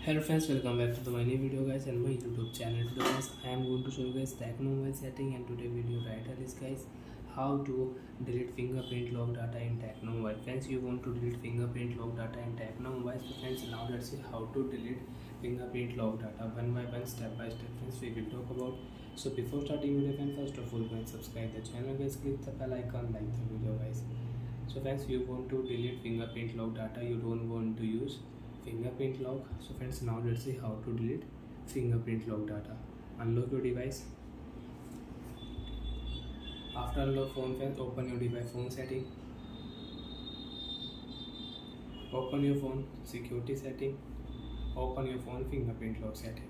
Hello friends, welcome back to my new video guys and my YouTube channel. Today guys, I am going to show you guys Tecno mobile setting, and today video title is guys how to delete fingerprint lock data in Tecno mobile. Friends, you want to delete fingerprint lock data in Tecno mobile. So friends, now let's see how to delete fingerprint lock data one by one, step by step. Friends, we will talk about. So before starting video, friends, first of all, go and subscribe the channel guys, click the bell icon, like the video guys. So friends, you want to delete fingerprint lock data, you don't want to use fingerprint lock. So friends, now let's see how to delete fingerprint lock data. Unlock your device. After unlock phone, friends, open your device phone setting, open your phone security setting, open your phone fingerprint lock setting.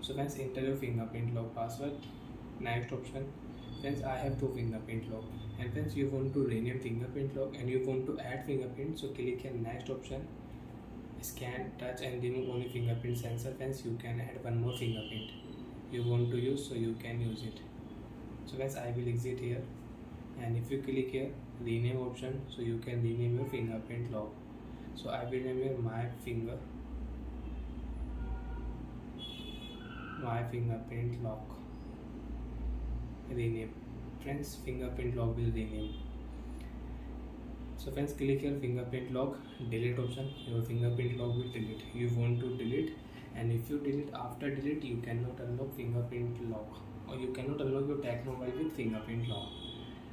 So friends, enter your fingerprint lock password. Next option. Friends, I have two fingerprint lock, and friends, you want to rename fingerprint lock and you want to add fingerprint. So click on next option, scan, touch and remove only fingerprint sensor. Friends, you can add one more fingerprint you want to use, so you can use it. So guys, I will exit here, and if you click here rename option, so you can rename your fingerprint lock. So I will name here my fingerprint lock. Rename. Friends, fingerprint lock will rename. So friends, click here fingerprint lock, delete option. Your fingerprint lock will delete. You want to delete, and if you delete, after delete you cannot unlock fingerprint lock, or you cannot unlock your Tecno mobile with fingerprint lock.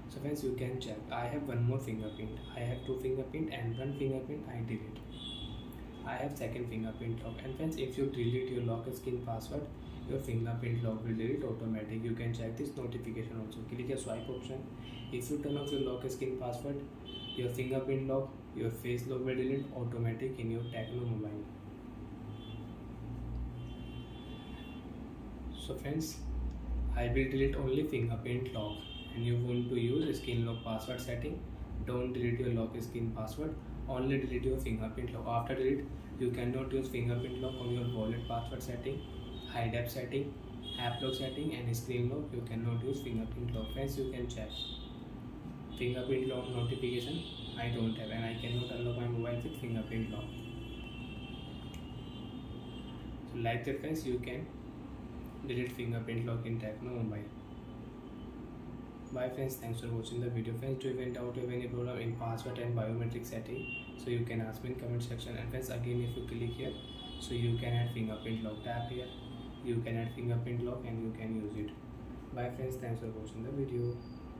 So friends, you can check. I have one more fingerprint. I have two fingerprint and one fingerprint I delete. I have second fingerprint lock. And friends, if you delete your lock screen password, your fingerprint lock will delete automatic. You can check this notification also. Click a swipe option. If you turn off your lock screen password, your fingerprint lock, your face lock will delete automatic in your Tecno mobile. So friends, I will delete only fingerprint lock, and you want to use screen lock password setting. Don't delete your lock screen password, only delete your fingerprint lock. After delete, you cannot use fingerprint lock on your wallet password setting, hide app setting, app lock setting and screen lock. You cannot use fingerprint lock. Friends, you can check. Fingerprint lock notification I don't have, and I cannot unlock my mobile with fingerprint lock. So like that friends, you can delete fingerprint lock in Tecno mobile. Bye friends, thanks for watching the video. Friends, do you have any doubt or any problem in password and biometric setting, so you can ask me in comment section. And friends, again, if you click here, so you can add fingerprint lock. Tap here, you can add fingerprint lock and you can use it. Bye friends, thanks for watching the video.